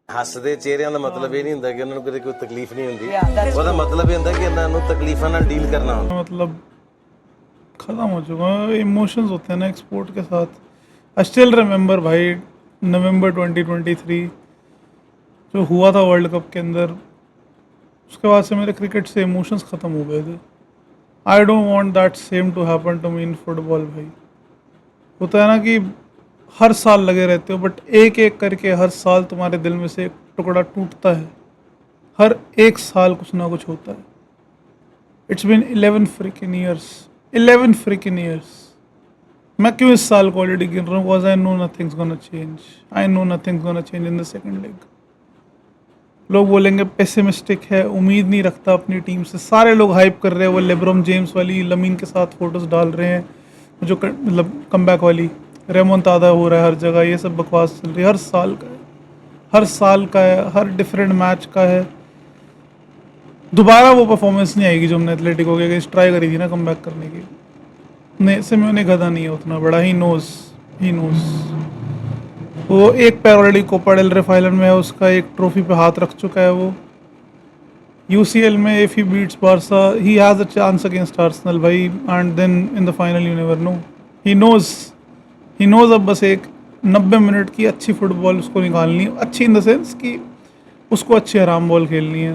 ਹੱਸਦੇ ਚਿਹਰਿਆਂ ਦਾ ਮਤਲਬ ਇਹ ਨਹੀਂ ਹੁੰਦਾ ਕਿ ਉਹਨਾਂ ਨੂੰ ਕਦੇ ਕੋਈ ਤਕਲੀਫ ਨਹੀਂ ਹੁੰਦੀ। Yeah, that's ਉਹਦਾ ਮਤਲਬ ਇਹ ਹੁੰਦਾ ਕਿ ਇਹਨਾਂ ਨੂੰ ਤਕਲੀਫਾਂ ਨਾਲ ਡੀਲ करना ਹੁੰਦਾ। मतलब ख़त्म हो चुका है। इमोशंस होते हैं ना एक स्पोर्ट के साथ। आई स्टिल रिमेंबर भाई नवंबर 2023 जो हुआ था वर्ल्ड कप के अंदर, उसके बाद से मेरे क्रिकेट से इमोशंस ख़त्म हो गए थे। I don't want that same to happen to me in football. भाई होता है ना कि हर साल लगे रहते हो, बट एक एक करके हर साल तुम्हारे दिल में से एक टुकड़ा टूटता है। हर एक साल कुछ ना कुछ होता है। It's been 11 freaking years. 11 freaking years. मैं क्यों इस साल को ऑलरेडी गिन रहा हूँ? Because I know nothing's gonna change. I know nothing's gonna change in the second leg. लोग बोलेंगे पेसिमिस्टिक है, उम्मीद नहीं रखता अपनी टीम से। सारे लोग हाइप कर रहे हैं, वो लेब्रॉन जेम्स वाली लमीन के साथ फोटोज डाल रहे हैं, जो मतलब कमबैक वाली रेमोंतादा हो रहा है हर जगह, ये सब बकवास चल रही है। हर साल का है, हर साल का है, हर डिफरेंट मैच का है। दोबारा वो परफॉर्मेंस नहीं आएगी जो हमने एथलेटिको के अगेंस्ट ट्राई करी थी ना कमबैक करने की। नहीं, सिमोने गधा नहीं है उतना बड़ा। ही नोज वो एक पैर ऑलरेडी कोपा डेल रे फाइनल में है उसका, एक ट्रॉफी पे हाथ रख चुका है वो। यूसीएल में if he beats Barca he has a chance against Arsenal भाई, and then in the final you never know. He knows अब बस एक 90 मिनट की अच्छी फुटबॉल उसको निकालनी है। अच्छी इन द सेंस कि उसको अच्छी आराम बॉल खेलनी है।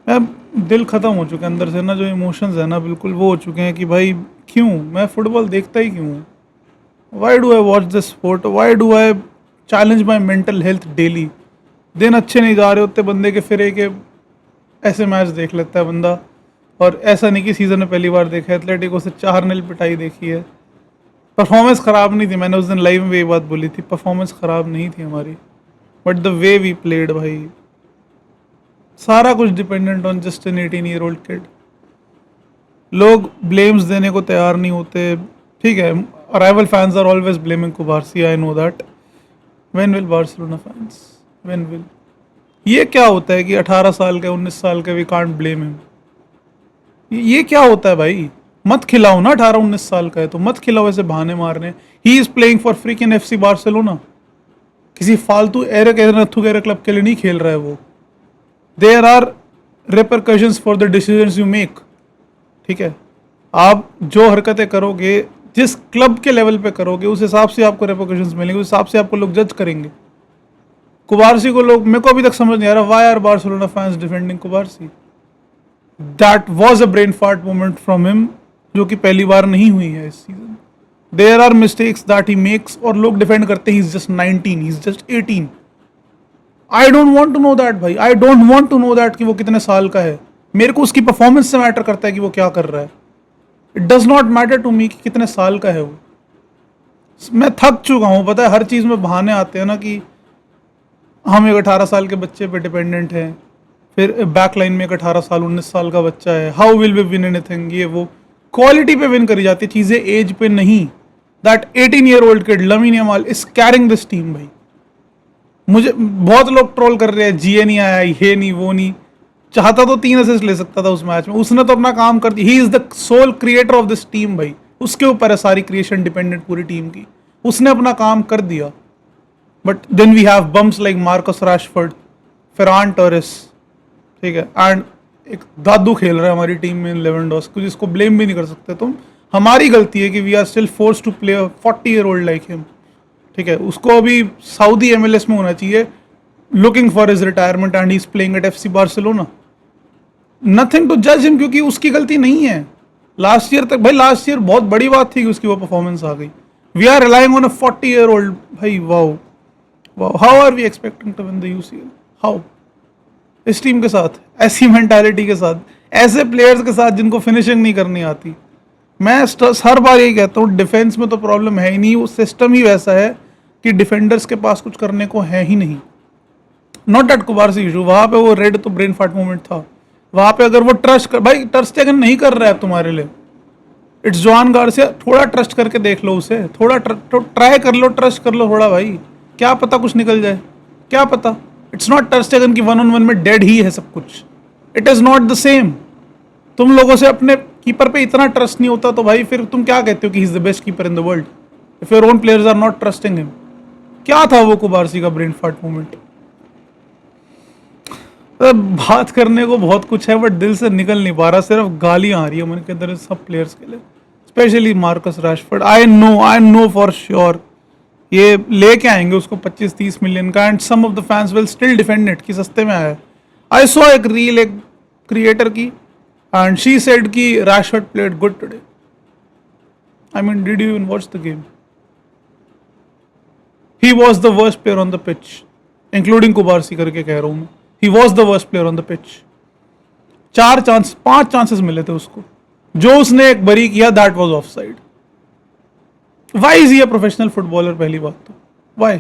अब दिल ख़त्म हो चुका है अंदर से ना, जो इमोशंस है ना बिल्कुल वो हो चुके हैं कि भाई क्यों मैं फुटबॉल देखता ही क्यों हूँ? Why do I watch this sport? Why do I challenge my mental health daily? दिन अच्छे नहीं जा रहे होते बंदे के, फिर एक ऐसे मैच देख लेता है बंदा। और ऐसा नहीं कि सीज़न में पहली बार देखा है, एथलेटिको से 4-0 पिटाई देखी है। परफॉर्मेंस ख़राब नहीं थी, मैंने उस दिन लाइव में ये बात बोली थी, परफॉर्मेंस ख़राब नहीं थी हमारी, but the way we played भाई, सारा कुछ dependent on just an 18-year-old kid. लोग ब्लेम्स देने को तैयार नहीं होते। ठीक है, rival fans are always blaming Cubarsi, I know that. When will Barcelona fans, when will? ये क्या होता है कि 18 साल के 19 साल के वी कांट ब्लेम हिम? ये क्या होता है भाई? मत खिलाओ ना, 18-19 साल का है तो मत खिलाओ ऐसे बहाने मारने। ही is playing for freaking FC Barcelona, किसी फालतू एरिक नथु के क्लब के लिए नहीं खेल रहा है वो। There are repercussions for the decisions you make. ठीक है, आप जो हरकतें करोगे, जिस क्लब के लेवल पे करोगे, उस हिसाब से आपको रिपरकशंस मिलेंगे, उस हिसाब से आपको लोग जज करेंगे। कुबारसी को लोग, मेरे को अभी तक समझ नहीं आ रहा why are Barcelona fans defending Cubarsi. That was a brain fart moment from him, जो कि पहली बार नहीं हुई है इस season. There are mistakes that he makes, और लोग डिफेंड करते हैं he is just 19, he is just 18। I don't want to know that भाई, I don't want to know that कि वो कितने साल का है। मेरे को उसकी परफॉर्मेंस से मैटर करता है कि वो क्या कर रहा है। It does not matter to me कि कितने साल का है वो। मैं थक चुका हूँ, पता है, हर चीज़ में बहाने आते हैं ना कि हम एक 18 साल के बच्चे पे डिपेंडेंट हैं, फिर बैक लाइन में एक 18 साल 19 साल का बच्चा है, how will we win anything? ये वो क्वालिटी पे विन करी जाती है चीज़ें, एज पे नहीं। That 18-year-old kid lamin Yamal is carrying this team भाई। मुझे बहुत लोग ट्रोल कर रहे हैं, जीए नहीं आया, ये नहीं वो नहीं। चाहता तो 3 असिस्ट ले सकता था उस मैच में, उसने तो अपना काम कर दिया। He is the sole creator of this team भाई, उसके ऊपर है सारी क्रिएशन डिपेंडेंट पूरी टीम की, उसने अपना काम कर दिया। But then we have bums like Marcus Rashford, Ferran Torres, ठीक है, एंड एक दादू खेल रहा है हमारी टीम में लेवेंडोस्की, जिसको ब्लेम भी नहीं कर सकते तुम। हमारी गलती है कि we are still force to play 40-year-old like him. ठीक है, उसको अभी सऊदी MLS में होना चाहिए, looking for his retirement, and he is playing at FC Barcelona. Nothing to जज हिम, क्योंकि उसकी गलती नहीं है। लास्ट ईयर तक भाई, लास्ट ईयर बहुत बड़ी बात थी कि उसकी वो परफॉर्मेंस आ गई। We are relying on a 40-year-old भाई। Wow wow, how are we expecting to win the UCL? How? इस टीम के साथ, ऐसी मेंटालिटी के साथ, ऐसे प्लेयर्स के साथ जिनको फिनिशिंग नहीं करनी आती। मैं हर बार यही कहता हूँ, डिफेंस में तो प्रॉब्लम है ही नहीं, वो सिस्टम ही वैसा है कि डिफेंडर्स के पास कुछ करने को है ही नहीं। नॉट दैट कुबारसी इशू, वहाँ पे वो रेड तो ब्रेन फाट मोमेंट था। वहाँ पे अगर वो ट्रस्ट कर, भाई टर स्टेगन नहीं कर रहा है तुम्हारे लिए, इट्स जोआन गार्सिया, थोड़ा ट्रस्ट करके देख लो उसे, थोड़ा ट्राई कर लो, ट्रस्ट कर लो थोड़ा भाई, क्या पता कुछ निकल जाए, क्या पता। इट्स नॉट टर स्टेगन की 1-on-1 में डेड ही है सब कुछ। It is not the same. तुम लोगों से अपने कीपर पे इतना ट्रस्ट नहीं होता तो भाई फिर तुम क्या कहते हो कि he is the best keeper in the world? If your own players are not trusting him. क्या था वो कुबारसी का ब्रेन फाट मोमेंट? बात करने को बहुत कुछ है बट दिल से निकल नहीं पा रहा, सिर्फ गालियां आ रही है मन के अंदर सब प्लेयर्स के लिए, specially Marcus Rashford. I know for sure ये लेके आएंगे उसको 25-30 मिलियन का, and some of the fans will still defend it कि सस्ते में आया है। आई सॉ एक रील एक क्रिएटर की एंड शी सेड कि Rashford played good today. I mean did you even watch the game? He was the worst player on the pitch, including Cubarsi करके कह रहा हूं मैं। ही was the worst player on the pitch. 5 chances मिले थे उसको, जो उसने एक बरी किया that was offside. Why is he a professional footballer? पहली बात तो वाई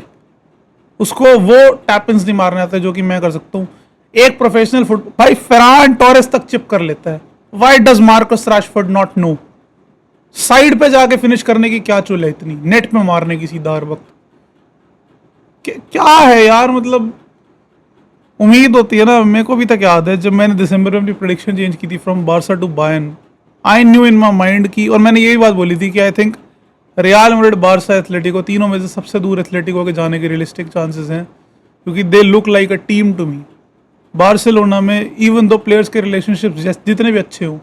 उसको वो टैपिंस नहीं मारने आते जो कि मैं कर सकता हूँ। एक प्रोफेशनल भाई फेरान टोरेस तक चिप कर लेता है, why does Marcus Rashford not know? Side पे जाके फिनिश करने की क्या चुल है इतनी, नेट में मारने की सीधा हर वक्त? क्या है यार, मतलब उम्मीद होती है ना। मेरे को भी तक याद है जब मैंने दिसंबर में अपनी प्रेडिक्शन चेंज की थी from Barca to Bayern, I knew in my mind की, और मैंने यही बात बोली थी कि I think Real Madrid, Barca, Atletico, तीनों में से सबसे दूर एथलेटिको के जाने के रियलिस्टिक चांसेस हैं, क्योंकि they look like a team to me. Barcelona में इवन दो प्लेयर्स के रिलेशनशिप जितने भी अच्छे हों,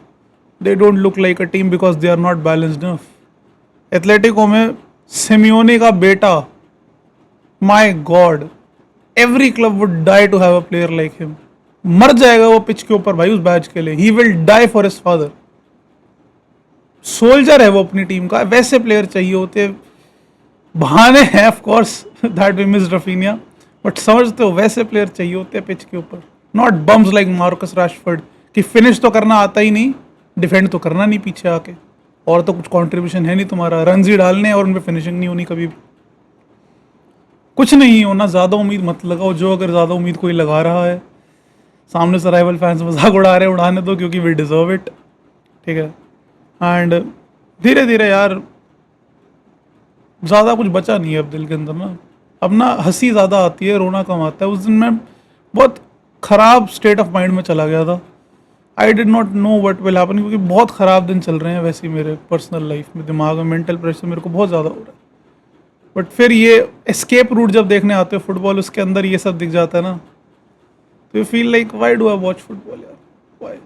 they don't look like a team because they are not balanced enough. Atletico में सिमियोने का बेटा, my God, every club would die to have a player like him. मर जाएगा वो पिच के ऊपर भाई उस बैच के लिए, he will die for his father. Soldier है वो अपनी टीम का, वैसे प्लेयर चाहिए होते। बहाने हैं of course that we miss Raphinha, but समझते हो वैसे प्लेयर चाहिए होते पिच के ऊपर, not bums like Marcus Rashford कि फिनिश तो करना आता ही नहीं, डिफेंड तो करना नहीं पीछे आके, और तो कुछ कंट्रीब्यूशन है नहीं तुम्हारा, रन ही डालने और उनपे फिनिशिंग नहीं होनी कभी भी। कुछ नहीं होना, ज़्यादा उम्मीद मत लगाओ। जो अगर ज़्यादा उम्मीद कोई लगा रहा है, सामने से राइवल फैंस मजाक उड़ा रहे हैं, उड़ाने दो, क्योंकि वी डिजर्व इट, ठीक है। एंड धीरे धीरे यार ज़्यादा कुछ बचा नहीं है अब दिल के अंदर ना। अब ना हंसी ज़्यादा आती है, रोना कम आता है। उस दिन मैं बहुत ख़राब स्टेट ऑफ माइंड में चला गया था। I did not know what will happen, क्योंकि बहुत ख़राब दिन चल रहे हैं वैसे ही मेरे पर्सनल लाइफ में, दिमाग में मेंटल प्रेशर मेरे को बहुत ज़्यादा हो रहा है। बट फिर ये एस्केप रूट जब देखने आते हो फुटबॉल, उसके अंदर ये सब दिख जाता है ना, तो you feel like why do I watch football यार, व्हाई।